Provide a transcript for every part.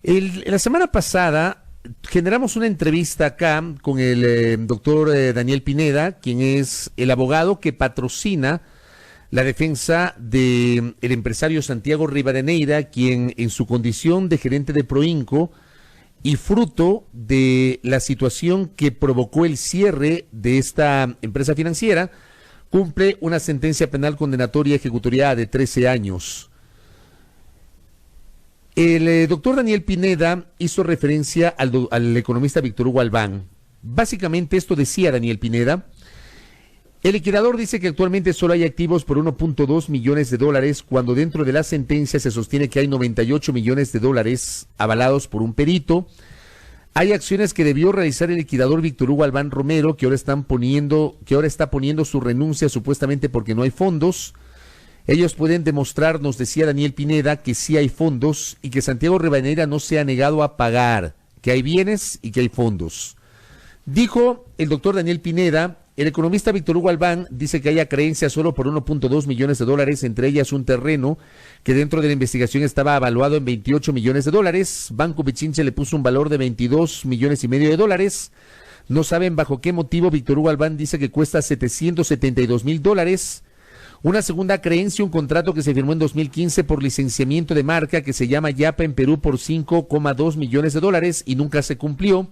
La semana pasada generamos una entrevista acá con el doctor Daniel Pineda, quien es el abogado que patrocina la defensa del empresario Santiago Rivadeneira, quien en su condición de gerente de Proinco y fruto de la situación que provocó el cierre de esta empresa financiera, cumple una sentencia penal condenatoria ejecutoriada de 13 años. El doctor Daniel Pineda hizo referencia al economista Víctor Hugo Albán. Básicamente esto decía Daniel Pineda. El liquidador dice que actualmente solo hay activos por 1.2 millones de dólares, cuando dentro de la sentencia se sostiene que hay 98 millones de dólares avalados por un perito. Hay acciones que debió realizar el liquidador Víctor Hugo Albán Romero, que ahora está poniendo su renuncia supuestamente porque no hay fondos. Ellos pueden demostrar, nos decía Daniel Pineda, que sí hay fondos y que Santiago Rivadeneira no se ha negado a pagar, que hay bienes y que hay fondos. Dijo el doctor Daniel Pineda, el economista Víctor Hugo Albán dice que hay acreencias solo por 1.2 millones de dólares, entre ellas un terreno que dentro de la investigación estaba evaluado en 28 millones de dólares. Banco Pichincha le puso un valor de 22 millones y medio de dólares. No saben bajo qué motivo Víctor Hugo Albán dice que cuesta 772 mil dólares. Una segunda creencia, un contrato que se firmó en 2015 por licenciamiento de marca que se llama Yapa en Perú por 5,2 millones de dólares y nunca se cumplió.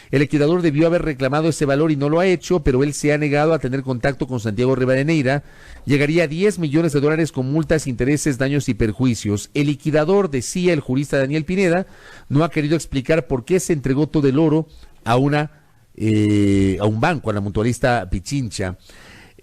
El liquidador debió haber reclamado ese valor y no lo ha hecho, pero él se ha negado a tener contacto con Santiago Rivadeneira. Llegaría a 10 millones de dólares con multas, intereses, daños y perjuicios. El liquidador, decía el jurista Daniel Pineda, no ha querido explicar por qué se entregó todo el oro a un banco, a la mutualista Pichincha.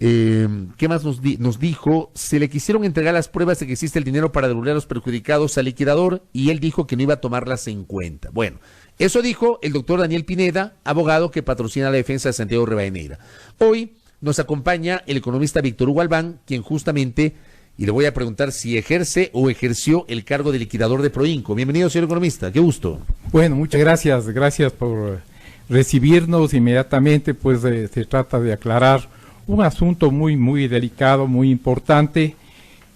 ¿Qué más nos dijo? Se le quisieron entregar las pruebas de que existe el dinero para devolver a los perjudicados al liquidador y él dijo que no iba a tomarlas en cuenta. Bueno, eso dijo el doctor Daniel Pineda, abogado que patrocina la defensa de Santiago Rivadeneira. Hoy nos acompaña el economista Víctor Hugo Albán, quien justamente, y le voy a preguntar si ejerce o ejerció el cargo de liquidador de Proinco. Bienvenido, señor economista, qué gusto. Bueno, muchas gracias por recibirnos inmediatamente, pues se trata de aclarar un asunto muy delicado, muy importante,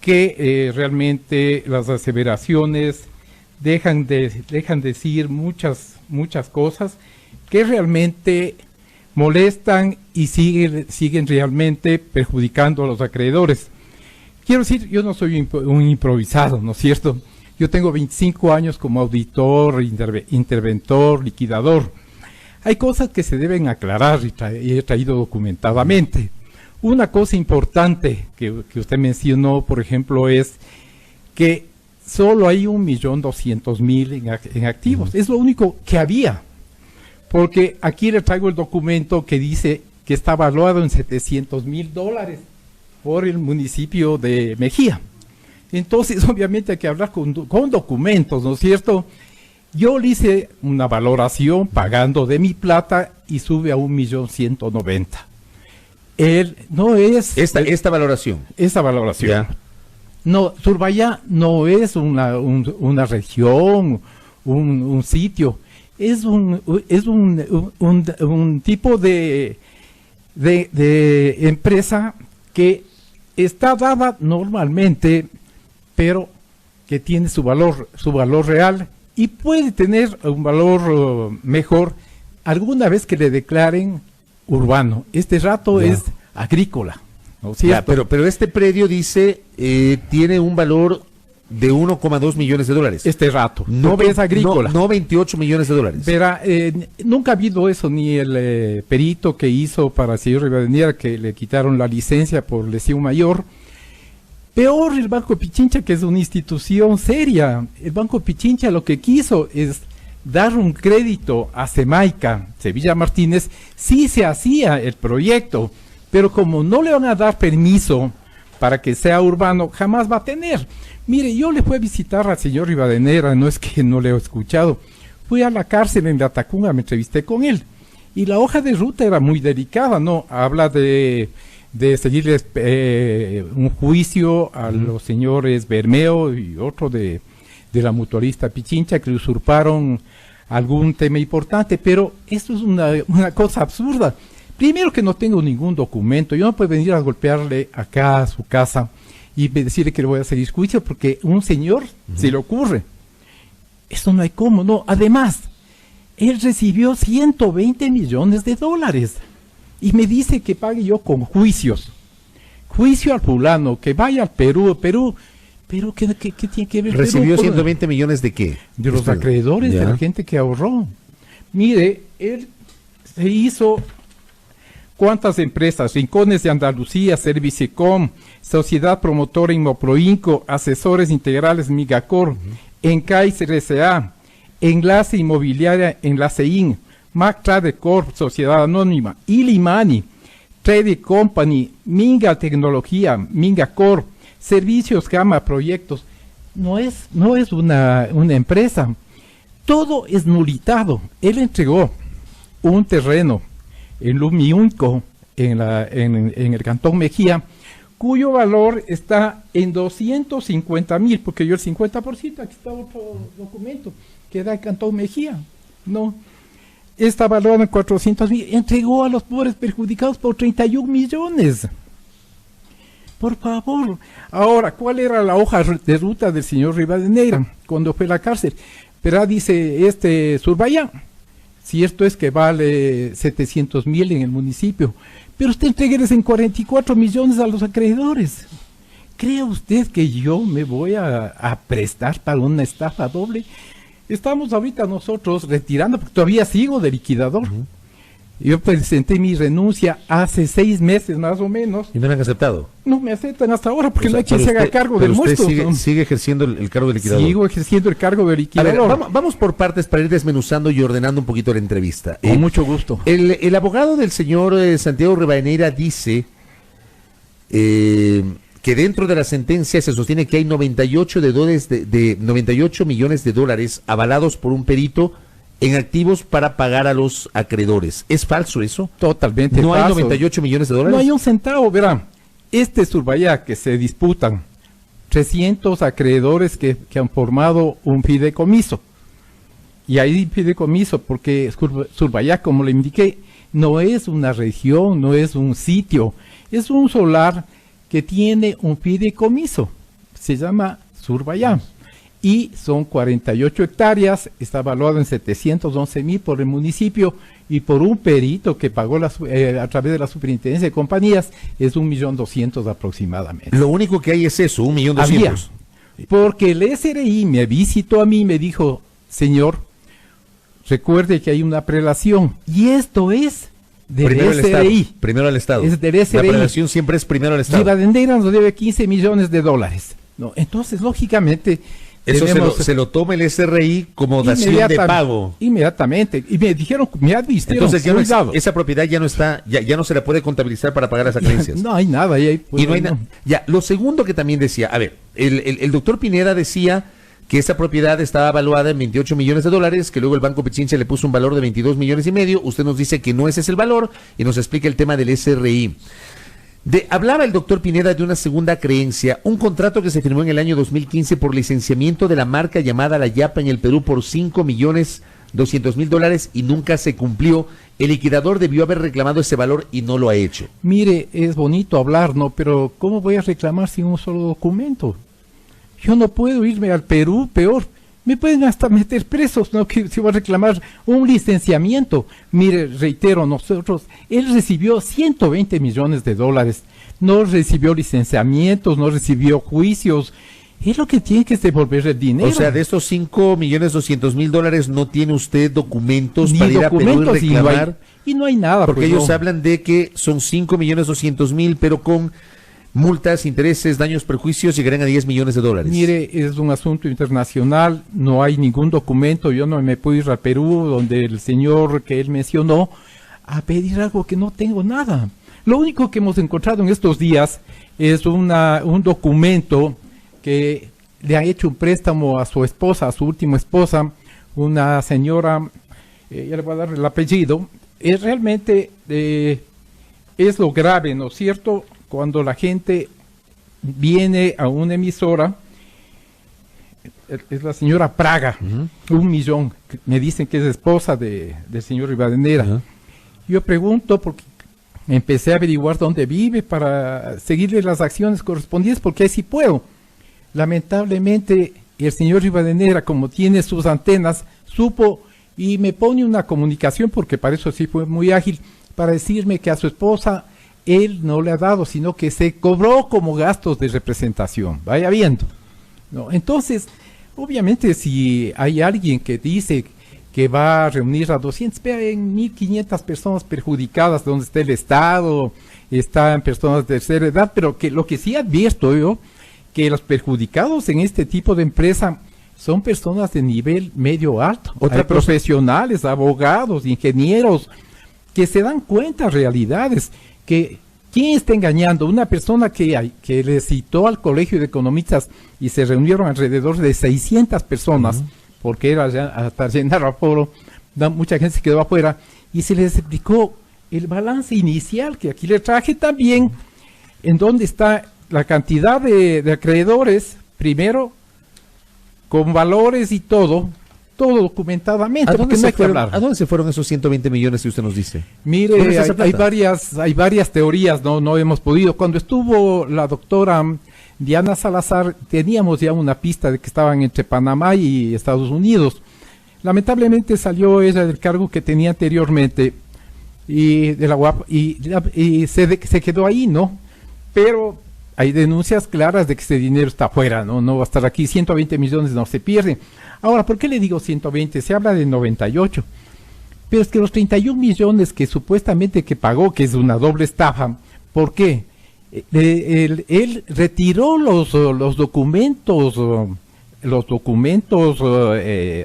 que realmente las aseveraciones dejan decir muchas cosas que realmente molestan y siguen realmente perjudicando a los acreedores. Quiero decir, yo no soy un improvisado, ¿no es cierto? Yo tengo 25 años como auditor, interventor, liquidador. Hay cosas que se deben aclarar y he traído documentadamente. Una cosa importante que usted mencionó, por ejemplo, es que solo hay 1.200.000 en activos. Es lo único que había. Porque aquí le traigo el documento que dice que está valuado en 700.000 dólares por el municipio de Mejía. Entonces, obviamente hay que hablar con documentos, ¿no es cierto? Yo le hice una valoración pagando de mi plata y sube a 1.190.000. No es esta valoración. Esta valoración. Ya. No, Surbayá no es una región, un sitio, es un tipo de empresa que está dada normalmente, pero que tiene su valor real y puede tener un valor mejor alguna vez que le declaren urbano. Este rato es agrícola, ¿no es cierto? Ya, pero este predio dice tiene un valor de 1,2 millones de dólares. Este rato, no es agrícola. No 28 millones de dólares. Verá, nunca ha habido eso, ni el perito que hizo para el señor Rivadeneira, que le quitaron la licencia por lesión mayor. Peor el Banco Pichincha, que es una institución seria. El Banco Pichincha lo que quiso es dar un crédito a Semaica, Sevilla Martínez, sí se hacía el proyecto, pero como no le van a dar permiso para que sea urbano, jamás va a tener. Mire, yo le fui a visitar al señor Rivadeneira, no es que no le he escuchado, fui a la cárcel en La Tacunga, me entrevisté con él, y la hoja de ruta era muy delicada, ¿no? Habla de seguirles un juicio a los señores Bermeo y otro de la mutualista Pichincha, que le usurparon algún tema importante, pero esto es una cosa absurda. Primero, que no tengo ningún documento, yo no puedo venir a golpearle acá a su casa y decirle que le voy a hacer juicio porque un señor se le ocurre. Esto no hay cómo, no. Además, él recibió 120 millones de dólares y me dice que pague yo con juicios. Juicio al fulano, que vaya al Perú, pero ¿qué tiene que ver? ¿Recibió 120 millones de qué? De los acreedores, de la gente que ahorró. Mire, él se hizo ¿cuántas empresas? Rincones de Andalucía, Servicecom, Sociedad Promotora Inmoproinco, Asesores Integrales Migacor, Encaiser S.A., Enlace Inmobiliaria Enlacein, Mac Trade Corp, Sociedad Anónima, Ilimani, Trade Company, Minga Tecnología, Minga Corp, Servicios Gama Proyectos. No es una empresa. Todo es nulitado. Él entregó un terreno en Lumiunco, en el Cantón Mejía, cuyo valor está en 250,000, porque yo el 50%, aquí está otro documento, que da el Cantón Mejía, no, está valorado en 400,000, entregó a los pobres perjudicados por 31 millones. Por favor. Ahora, ¿cuál era la hoja de ruta del señor Rivadeneira cuando fue a la cárcel? Pero dice Surbayá, cierto es que vale 700,000 en el municipio, pero usted entregueles en 44 millones a los acreedores. ¿Cree usted que yo me voy a prestar para una estafa doble? Estamos ahorita nosotros retirando, porque todavía sigo de liquidador. Yo presenté mi renuncia hace 6 meses más o menos. ¿Y no me han aceptado? No me aceptan hasta ahora porque no hay quien se haga cargo del muerto. Sigue ejerciendo el cargo de liquidador. Sigo ejerciendo el cargo de liquidador. A ver, vamos por partes para ir desmenuzando y ordenando un poquito la entrevista. Con mucho gusto. El abogado del señor Santiago Rivadeneira dice que dentro de la sentencia se sostiene que hay 98 millones de dólares avalados por un perito en activos para pagar a los acreedores. ¿Es falso eso? Totalmente falso. ¿No hay 98 millones de dólares? No hay un centavo, verá. Surbayá que se disputan 300 acreedores que han formado un fideicomiso. Y hay fideicomiso porque Surbayá, como le indiqué, no es una región, no es un sitio, es un solar que tiene un fideicomiso. Se llama Surbayá. Y son 48 hectáreas, está valuado en 711,000 por el municipio y por un perito que pagó a través de la Superintendencia de Compañías es 1.200.000 aproximadamente. Lo único que hay es eso, 1.200.000. Porque el SRI me visitó a mí y me dijo, señor, recuerde que hay una prelación y esto es del primero SRI. Primero al Estado. Es del SRI. La prelación siempre es primero al Estado. Rivadeneira nos debe 15 millones de dólares. No, entonces, lógicamente... Eso se lo toma el SRI como dación de pago. Inmediatamente. Y me dijeron, me advirtieron. Entonces esa propiedad ya no está, ya no se la puede contabilizar para pagar las creencias. No hay nada. Y no hay nada. Ya, lo segundo que también decía, a ver, el doctor Pineda decía que esa propiedad estaba evaluada en 28 millones de dólares, que luego el Banco Pichincha le puso un valor de 22 millones y medio. Usted nos dice que no ese es el valor y nos explica el tema del SRI. Hablaba el doctor Pineda de una segunda creencia, un contrato que se firmó en el año 2015 por licenciamiento de la marca llamada La Yapa en el Perú por 5.200.000 dólares y nunca se cumplió. El liquidador debió haber reclamado ese valor y no lo ha hecho. Mire, es bonito hablar, ¿no? Pero ¿cómo voy a reclamar sin un solo documento? Yo no puedo irme al Perú, peor. Me pueden hasta meter presos, ¿no? Que si voy a reclamar un licenciamiento. Mire, reitero, él recibió 120 millones de dólares. No recibió licenciamientos, no recibió juicios. Es lo que tiene que es devolver el dinero. O sea, de estos 5.200.000 dólares no tiene usted documentos para ir a Perú y reclamar. Y no hay nada. Porque ellos hablan de que son 5.200.000, pero con multas, intereses, daños, perjuicios llegarán a 10 millones de dólares. Mire, es un asunto internacional, no hay ningún documento, yo no me puedo ir a Perú, donde el señor que él mencionó, a pedir algo que no tengo nada. Lo único que hemos encontrado en estos días es un documento que le ha hecho un préstamo a su esposa, a su última esposa, una señora, ya le voy a dar el apellido, realmente es lo grave, ¿no es cierto?, cuando la gente viene a una emisora, es la señora Praga, 1 millón, me dicen que es esposa del señor Rivadeneira. Yo pregunto, porque empecé a averiguar dónde vive para seguirle las acciones correspondientes, porque ahí sí puedo. Lamentablemente el señor Rivadeneira, como tiene sus antenas, supo y me pone una comunicación, porque para eso sí fue muy ágil, para decirme que a su esposa él no le ha dado, sino que se cobró como gastos de representación. Vaya viendo, ¿no? Entonces, obviamente, si hay alguien que dice que va a reunir a 200, en 1.500 personas perjudicadas, donde está el Estado, están personas de tercera edad, pero que lo que sí advierto yo, que los perjudicados en este tipo de empresa son personas de nivel medio alto, profesionales, abogados, ingenieros, que se dan cuenta realidades, que ¿quién está engañando? Una persona que le citó al Colegio de Economistas y se reunieron alrededor de 600 personas, porque era ya hasta llenar aforo, mucha gente se quedó afuera, y se les explicó el balance inicial, que aquí le traje también, en donde está la cantidad de acreedores, primero, con valores y todo documentadamente. ¿A dónde se fueron esos 120 millones que usted nos dice? Mire, hay varias teorías, no hemos podido. Cuando estuvo la doctora Diana Salazar, teníamos ya una pista de que estaban entre Panamá y Estados Unidos. Lamentablemente salió ella del cargo que tenía anteriormente y de la UAP y se quedó ahí, ¿no? Pero hay denuncias claras de que ese dinero está afuera, no va a estar aquí. 120 millones no se pierden. Ahora, ¿por qué le digo 120? Se habla de 98. Pero es que los 31 millones que supuestamente que pagó, que es una doble estafa, ¿por qué? Él retiró los documentos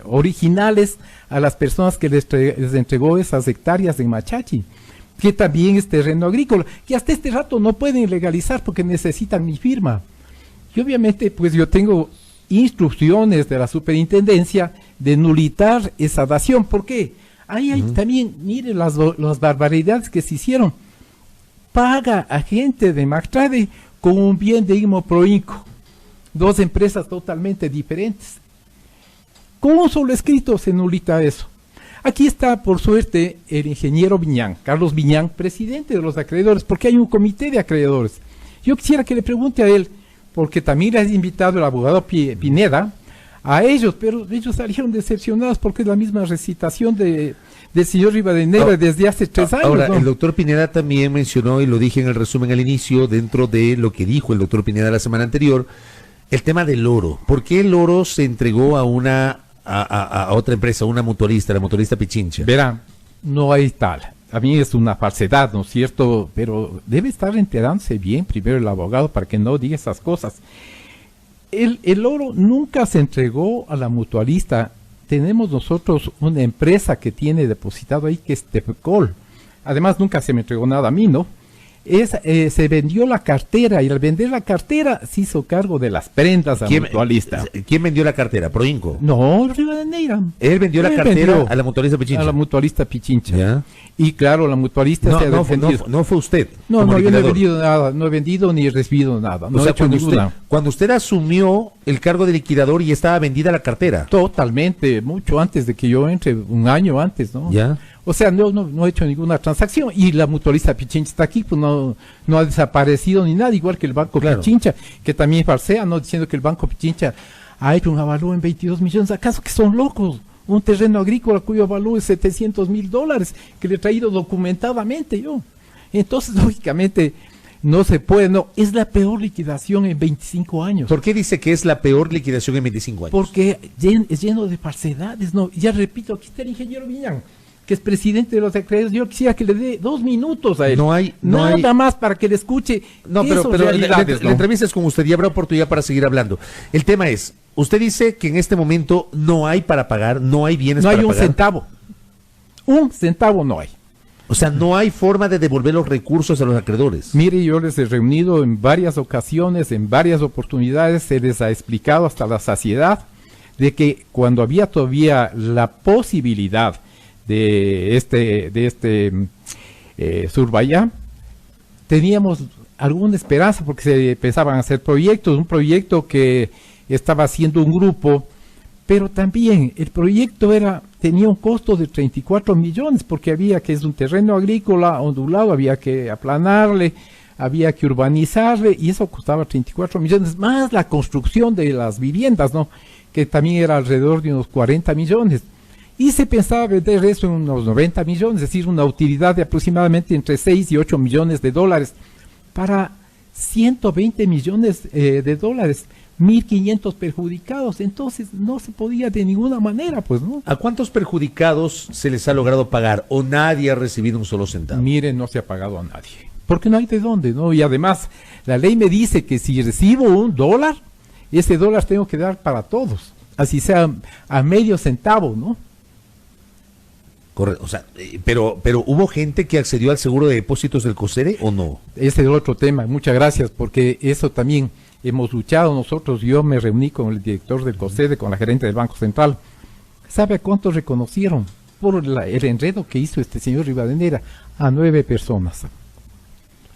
originales a las personas que les entregó esas hectáreas en Machachi, que también es terreno agrícola, que hasta este rato no pueden legalizar porque necesitan mi firma. Y obviamente, pues yo tengo instrucciones de la superintendencia de nulitar esa dación. ¿Por qué? Ahí hay también, mire las barbaridades que se hicieron. Paga a gente de Mactrade con un bien de Imo Proinco. Dos empresas totalmente diferentes. Con un solo escrito se nulita eso. Aquí está, por suerte, el ingeniero Viñán, Carlos Viñán, presidente de los acreedores, porque hay un comité de acreedores. Yo quisiera que le pregunte a él, porque también le ha invitado el abogado Pineda a ellos, pero ellos salieron decepcionados porque es la misma recitación del señor Rivadeneira desde hace 3 años. Ahora, ¿no? El doctor Pineda también mencionó, y lo dije en el resumen al inicio, dentro de lo que dijo el doctor Pineda la semana anterior, el tema del oro. ¿Por qué el oro se entregó a otra empresa, una mutualista, la mutualista Pichincha? Verán, no hay tal. A mí es una falsedad, ¿no es cierto? Pero debe estar enterándose bien primero el abogado para que no diga esas cosas. El oro nunca se entregó a la mutualista. Tenemos nosotros una empresa que tiene depositado ahí, que es Tepcol. Además, nunca se me entregó nada a mí, ¿no? Se vendió la cartera, y al vender la cartera se hizo cargo de las prendas a la mutualista. ¿Quién vendió la cartera? ¿Proinco? No, Rivadeneira. Él vendió la cartera a la mutualista Pichincha. A la mutualista Pichincha. ¿Ya? Y claro, la mutualista se ha defendido. No fue usted. No, yo no he vendido nada, no he vendido ni he recibido nada. No he hecho ninguna. Cuando usted asumió el cargo de liquidador y estaba vendida la cartera. Totalmente, mucho antes de que yo entre, un año antes, ¿no? Ya. O sea, no he hecho ninguna transacción. Y la mutualista Pichincha está aquí, pues no ha desaparecido ni nada, igual que el Banco Pichincha, que también falsea, ¿no? Diciendo que el Banco Pichincha ha hecho un avalúo en 22 millones. ¿Acaso que son locos? Un terreno agrícola cuyo avalúo es $700,000, que le he traído documentadamente yo. Entonces, lógicamente, no se puede, no. Es la peor liquidación en 25 años. ¿Por qué dice que es la peor liquidación en 25 años? Porque es lleno de falsedades, ¿no? Ya repito, aquí está el ingeniero Viñán, que es presidente de los acreedores. Yo quisiera que le dé 2 minutos a él. No hay nada más para que le escuche. No, pero la entrevista es con usted y habrá oportunidad para seguir hablando. El tema es, usted dice que en este momento no hay para pagar, no hay bienes para pagar. No hay un centavo. Un centavo no hay. O sea, no hay forma de devolver los recursos a los acreedores. Mire, yo les he reunido en varias ocasiones, en varias oportunidades, se les ha explicado hasta la saciedad de que cuando había todavía la posibilidad de este Surbayá, teníamos alguna esperanza porque se empezaban a hacer proyectos, un proyecto que estaba haciendo un grupo, pero también el proyecto tenía un costo de 34 millones porque había que es un terreno agrícola ondulado, había que aplanarle, había que urbanizarle y eso costaba 34 millones, más la construcción de las viviendas, ¿no? que también era alrededor de unos 40 millones. Y se pensaba vender eso en unos 90 millones, es decir, una utilidad de aproximadamente entre 6 y 8 millones de dólares para 120 millones de dólares, 1.500 perjudicados. Entonces no se podía de ninguna manera, pues, ¿no? ¿A cuántos perjudicados se les ha logrado pagar o nadie ha recibido un solo centavo? Miren, no se ha pagado a nadie, porque no hay de dónde, ¿no? Y además, la ley me dice que si recibo $1, ese dólar tengo que dar para todos, así sea a medio centavo, ¿no? Correcto, o sea, pero ¿hubo gente que accedió al seguro de depósitos del COSEDE o no? Ese es otro tema, muchas gracias, porque eso también hemos luchado nosotros. Yo me reuní con el director del COSEDE, con la gerente del Banco Central. ¿Sabe a cuántos reconocieron por el enredo que hizo este señor Rivadeneira? A 9 personas.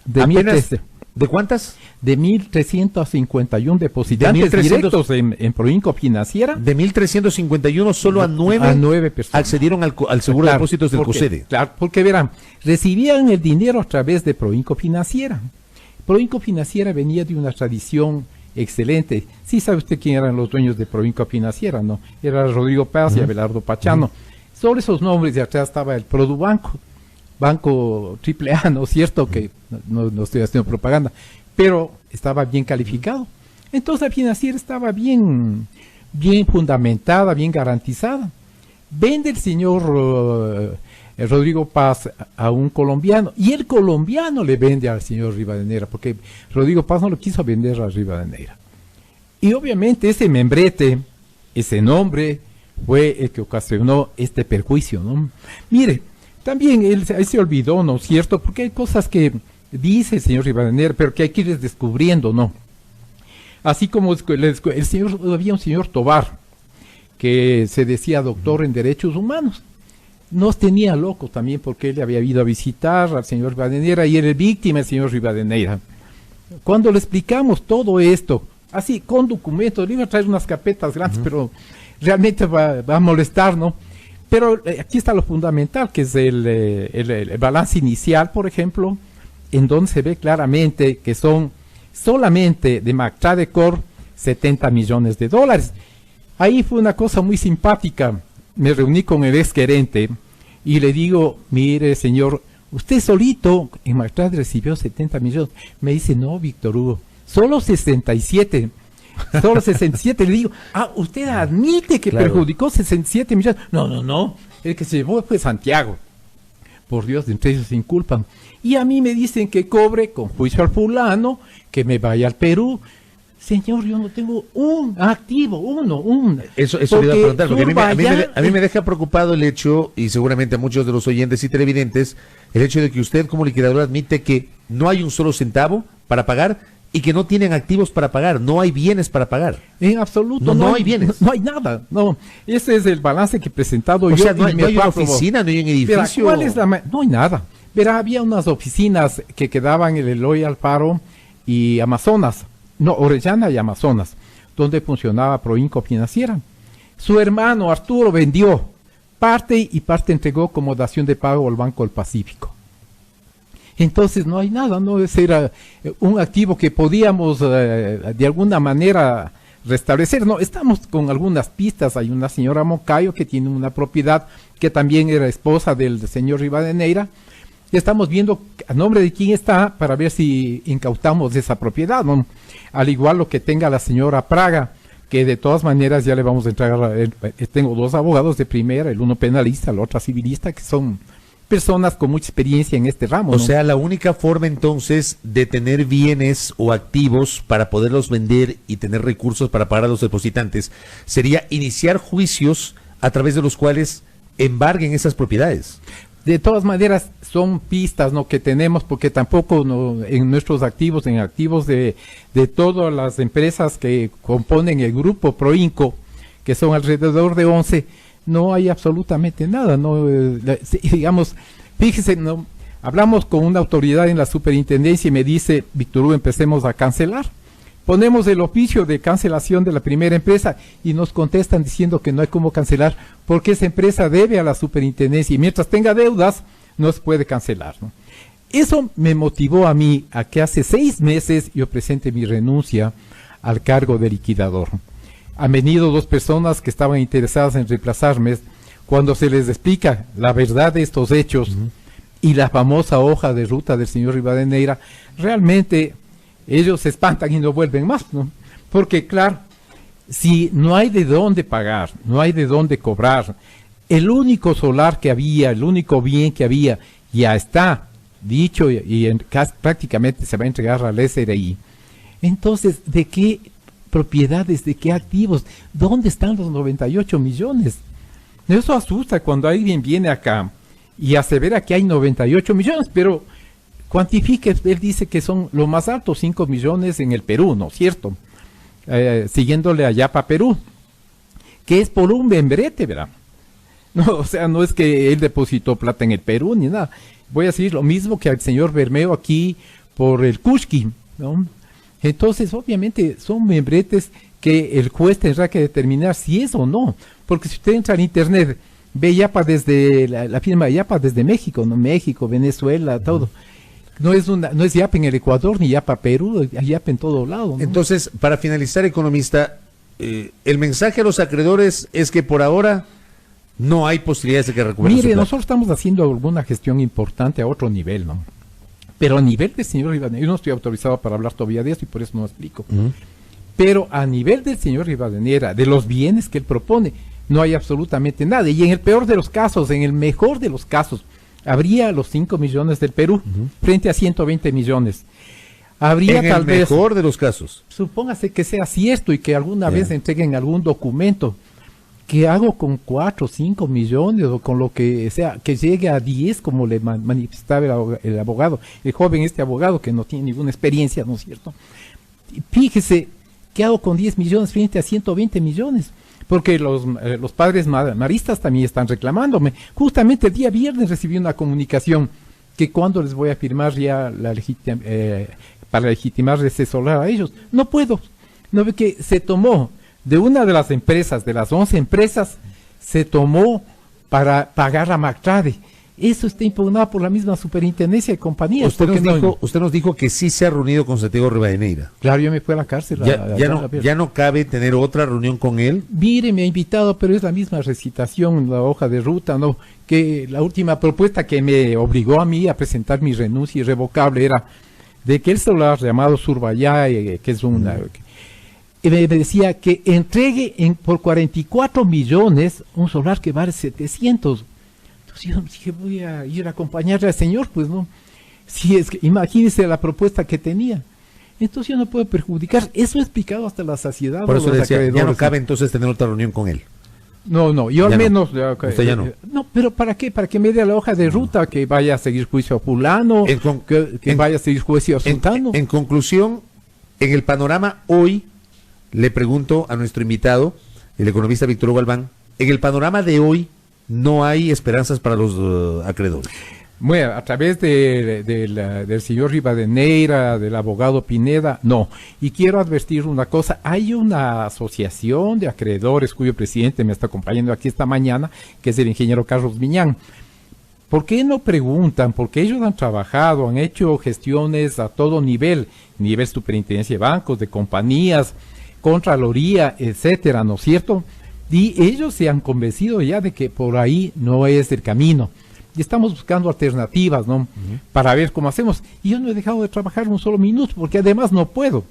¿De cuántas? De 1.351 depositantes directos en Proinco Financiera. De 1.351 solo a 9 personas accedieron al seguro de depósitos del COSEDE. Claro, porque verán, recibían el dinero a través de Proinco Financiera. Proinco Financiera venía de una tradición excelente. Sí sabe usted quién eran los dueños de Proinco Financiera, ¿no? Era Rodrigo Paz y Abelardo Pachano. Sobre esos nombres de atrás estaba el Produbanco. Banco AAA, ¿no es cierto? Que no estoy haciendo propaganda, pero estaba bien calificado. Entonces la financiera estaba bien fundamentada, bien garantizada. Vende el señor Rodrigo Paz a un colombiano, y el colombiano le vende al señor Rivadeneira, porque Rodrigo Paz no lo quiso vender a Rivadeneira. Y obviamente ese membrete, ese nombre, fue el que ocasionó este perjuicio, ¿no? Mire, también él se olvidó, ¿no es cierto? Porque hay cosas que dice el señor Rivadeneira, pero que hay que ir descubriendo, ¿no? Así como había un señor Tobar, que se decía doctor en derechos humanos. Nos tenía locos también, porque él había ido a visitar al señor Rivadeneira y era víctima del señor Rivadeneira. Cuando le explicamos todo esto, así, con documentos, le iba a traer unas carpetas grandes, pero realmente va a molestar, ¿no? Pero aquí está lo fundamental, que es el balance inicial, por ejemplo, en donde se ve claramente que son solamente de Mactradecor 70 millones de dólares. Ahí fue una cosa muy simpática. Me reuní con el exgerente y le digo, mire señor, usted solito en Mactrade recibió 70 millones. Me dice, no, Víctor Hugo, solo 67. Solo 67, le digo, usted admite que perjudicó 67 millones. No, el que se llevó fue Santiago. Por Dios, entre ellos se inculpan. Y a mí me dicen que cobre con juicio al fulano, que me vaya al Perú. Señor, yo no tengo un activo, Eso le iba a preguntar, porque a mí me deja preocupado el hecho, y seguramente a muchos de los oyentes y televidentes, el hecho de que usted como liquidador admite que no hay un solo centavo para pagar, y que no tienen activos para pagar, no hay bienes para pagar. En absoluto. No hay bienes. No hay nada, no. Ese es el balance que he presentado yo. O sea, no hay una oficina, no hay un edificio. Verá, no hay nada. Verá, había unas oficinas que quedaban en el Eloy Alfaro y Amazonas, Orellana y Amazonas, donde funcionaba Proinco Financiera. Su hermano Arturo vendió parte y parte entregó como dación de pago al Banco del Pacífico. Entonces no hay nada, no era un activo que podíamos de alguna manera restablecer. No, estamos con algunas pistas. Hay una señora Moncayo que tiene una propiedad que también era esposa del señor Rivadeneira. Estamos viendo a nombre de quién está para ver si incautamos esa propiedad, ¿no? Al igual lo que tenga la señora Praga, que de todas maneras ya le vamos a entregar. Tengo 2 abogados de primera, el uno penalista, el otro civilista, que son personas con mucha experiencia en este ramo, ¿no? O sea, la única forma entonces de tener bienes o activos para poderlos vender y tener recursos para pagar a los depositantes sería iniciar juicios a través de los cuales embarguen esas propiedades. De todas maneras, son pistas, ¿no?, que tenemos, porque tampoco en nuestros activos, en activos de todas las empresas que componen el grupo Proinco, que son alrededor de 11, no hay absolutamente nada, ¿no? Digamos, fíjese, ¿no? Hablamos con una autoridad en la superintendencia y me dice, Víctor Hugo, empecemos a cancelar. Ponemos el oficio de cancelación de la primera empresa y nos contestan diciendo que no hay cómo cancelar porque esa empresa debe a la superintendencia y mientras tenga deudas no se puede cancelar, ¿no? Eso me motivó a mí a que hace 6 meses yo presente mi renuncia al cargo de liquidador. han venido dos personas que estaban interesadas en reemplazarme. Cuando se les explica la verdad de estos hechos y la famosa hoja de ruta del señor Rivadeneira, realmente ellos se espantan y no vuelven más, ¿no? Porque claro, si no hay de dónde pagar, no hay de dónde cobrar, el único solar que había, el único bien que había, ya está dicho prácticamente se va a entregar al SRI. Entonces, ¿de qué propiedades, de qué activos? ¿Dónde están los 98 millones? Eso asusta cuando alguien viene acá y asevera que hay 98 millones, pero cuantifique, él dice que son lo más alto, 5 millones en el Perú, ¿no es cierto? Siguiéndole allá para Perú, que es por un membrete, ¿verdad? No, o sea, no es que él depositó plata en el Perú ni nada. Voy a decir lo mismo que al señor Bermeo aquí por el Kushki, ¿no? Entonces, obviamente, son membretes que el juez tendrá que determinar si es o no. Porque si usted entra en internet, ve Yapa desde la firma Yapa desde México, ¿no? México, Venezuela, todo. No es Yapa en el Ecuador ni Yapa Perú, hay Yapa en todo lado, ¿no? Entonces, para finalizar, economista, el mensaje a los acreedores es que por ahora no hay posibilidades de que recuperen su Mire, plata. nosotros estamos haciendo alguna gestión importante a otro nivel, ¿no? Pero a nivel del señor Rivadeneira, yo no estoy autorizado para hablar todavía de eso y por eso no explico. Pero a nivel del señor Rivadeneira, de los bienes que él propone, no hay absolutamente nada. Y en el peor de los casos, en el mejor de los casos, habría los 5 millones del Perú frente a 120 millones. Habría en tal el vez, mejor de los casos. supóngase que sea cierto y que alguna vez entreguen algún documento. ¿Qué hago con 4 o 5 millones o con lo que sea, que llegue a 10 como le manifestaba el abogado, el joven abogado que no tiene ninguna experiencia, ¿no es cierto? Fíjese, ¿qué hago con 10 millones frente a 120 millones? Porque los padres maristas también están reclamándome. Justamente el día viernes recibí una comunicación que cuando les voy a firmar ya para legitimar ese solar a ellos. No puedo. No ve que se tomó de una de las empresas, de las 11 empresas, se tomó para pagar a Mactrade. Eso está impugnado por la misma superintendencia de compañías. Usted nos dijo que sí se ha reunido con Santiago Rivadeneira. Claro, yo me fui a la cárcel. Ya no cabe tener otra reunión con él. Mire, me ha invitado, pero es la misma recitación, la hoja de ruta, ¿no? Que la última propuesta que me obligó a mí a presentar mi renuncia irrevocable era de que el celular llamado Surbayá, que es una... me decía que entregue por 44 millones un solar que vale 700. Entonces yo dije, voy a ir a acompañarle al señor, pues no. Si es que, imagínese la propuesta que tenía. Entonces yo no puedo perjudicar. Eso he explicado hasta la saciedad. Por eso decía, ya no cabe entonces tener otra reunión con él. No, yo ya al menos... Usted ya no. No, pero ¿para qué? Para que me dé la hoja de ruta, que vaya a seguir juicio a fulano, que vaya a seguir juicio a sultano. En conclusión, en el panorama hoy, le pregunto a nuestro invitado, el economista Víctor Hugo Galván, en el panorama de hoy no hay esperanzas para los acreedores. Bueno, a través del señor Rivadeneira, del abogado Pineda, no. Y quiero advertir una cosa, hay una asociación de acreedores cuyo presidente me está acompañando aquí esta mañana, que es el ingeniero Carlos Miñán. ¿Por qué no preguntan? Porque ellos han trabajado, han hecho gestiones a todo nivel superintendencia de bancos, de compañías, Contraloría, etcétera, ¿no es cierto? Y ellos se han convencido ya de que por ahí no es el camino. Y estamos buscando alternativas, ¿no? Para ver cómo hacemos. Y yo no he dejado de trabajar un solo minuto, porque además no puedo.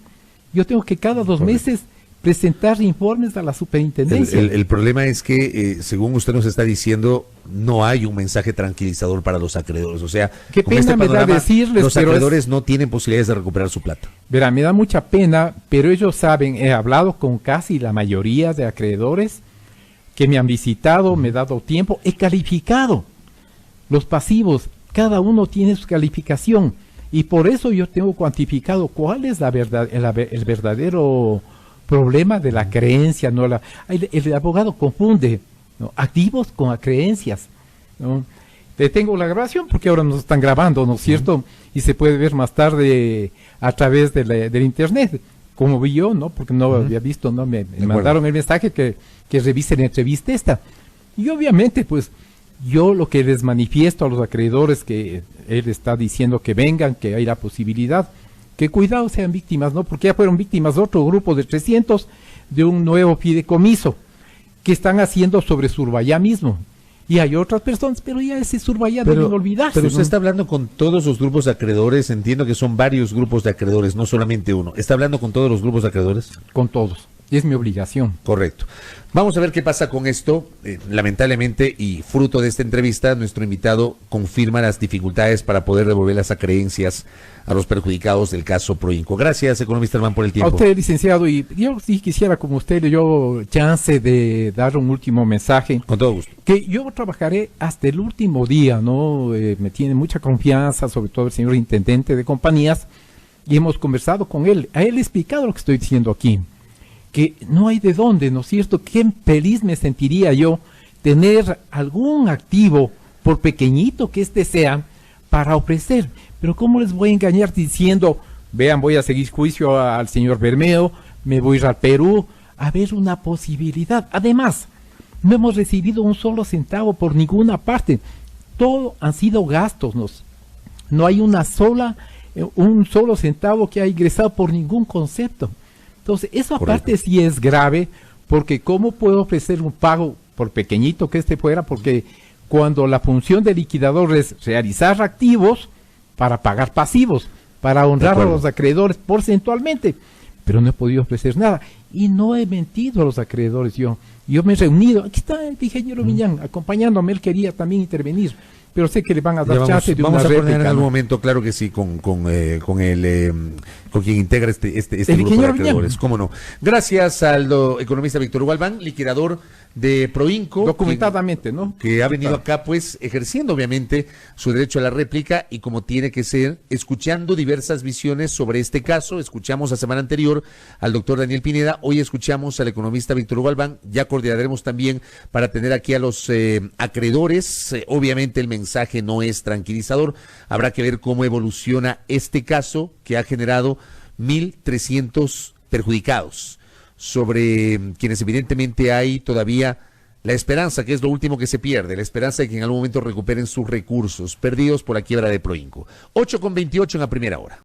Yo tengo que cada 2 meses presentar informes a la superintendencia. El problema es que, según usted nos está diciendo, no hay un mensaje tranquilizador para los acreedores. O sea, qué con pena este me da panorama, decirles, los acreedores no tienen posibilidades de recuperar su plata. Verá, me da mucha pena, pero ellos saben, he hablado con casi la mayoría de acreedores que me han visitado, me he dado tiempo, he calificado los pasivos, cada uno tiene su calificación y por eso yo tengo cuantificado cuál es el verdadero problema de la creencia. No el abogado confunde, ¿no?, activos con creencias, ¿no? Tengo la grabación porque ahora nos están grabando, ¿no es cierto? Y se puede ver más tarde a través del internet, como vi yo, ¿no? Porque no había visto, ¿no? Me mandaron el mensaje que revise la entrevista esta. Y obviamente, pues, yo lo que les manifiesto a los acreedores que él está diciendo que vengan, que hay la posibilidad, que cuidado sean víctimas, ¿no? Porque ya fueron víctimas de otro grupo de 300 de un nuevo fideicomiso que están haciendo sobre Surbayá mismo. Y hay otras personas, pero ya ese Surbayá deben olvidarse. Pero usted está hablando con todos los grupos de acreedores, entiendo que son varios grupos de acreedores, no solamente uno. ¿Está hablando con todos los grupos de acreedores? Con todos, y es mi obligación. Correcto. Vamos a ver qué pasa con esto. Lamentablemente, y fruto de esta entrevista, nuestro invitado confirma las dificultades para poder devolver las acreencias a los perjudicados del caso Proinco. Gracias, economista Herman, por el tiempo. A usted, licenciado, y yo sí quisiera, como usted, yo chance de dar un último mensaje. Con todo gusto. Que yo trabajaré hasta el último día, ¿no? Me tiene mucha confianza, sobre todo el señor intendente de compañías, y hemos conversado con él. A él he explicado lo que estoy diciendo aquí, que no hay de dónde, ¿no es cierto? Qué feliz me sentiría yo tener algún activo, por pequeñito que este sea, para ofrecer. Pero ¿cómo les voy a engañar diciendo, vean, voy a seguir juicio al señor Bermeo, me voy a ir al Perú, a ver una posibilidad? Además, no hemos recibido un solo centavo por ninguna parte. Todo han sido gastos. No hay un solo centavo que ha ingresado por ningún concepto. Entonces, eso aparte sí es grave, porque ¿cómo puedo ofrecer un pago, por pequeñito que este fuera? Porque cuando la función del liquidador es realizar activos para pagar pasivos, para honrar a los acreedores porcentualmente, pero no he podido ofrecer nada. Y no he mentido a los acreedores yo. Yo me he reunido, aquí está el ingeniero Millán acompañándome, él quería también intervenir, pero sé que le van a dar chance de una réplica. Vamos a poner en algún momento, claro que sí, con quien integra este grupo de acreedores, cómo no. Gracias al economista Víctor Hugo Albán, liquidador de Proinco. Documentadamente, ¿no? Que ha venido acá, pues, ejerciendo, obviamente, su derecho a la réplica y como tiene que ser, escuchando diversas visiones sobre este caso. Escuchamos la semana anterior al doctor Daniel Pineda, hoy escuchamos al economista Víctor Hugo Albán, ya coordinaremos también para tener aquí a los acreedores. Obviamente el mensaje no es tranquilizador, habrá que ver cómo evoluciona este caso que ha generado 1.300 perjudicados, sobre quienes evidentemente hay todavía la esperanza, que es lo último que se pierde, la esperanza de que en algún momento recuperen sus recursos perdidos por la quiebra de Proinco. 8:28 en la primera hora.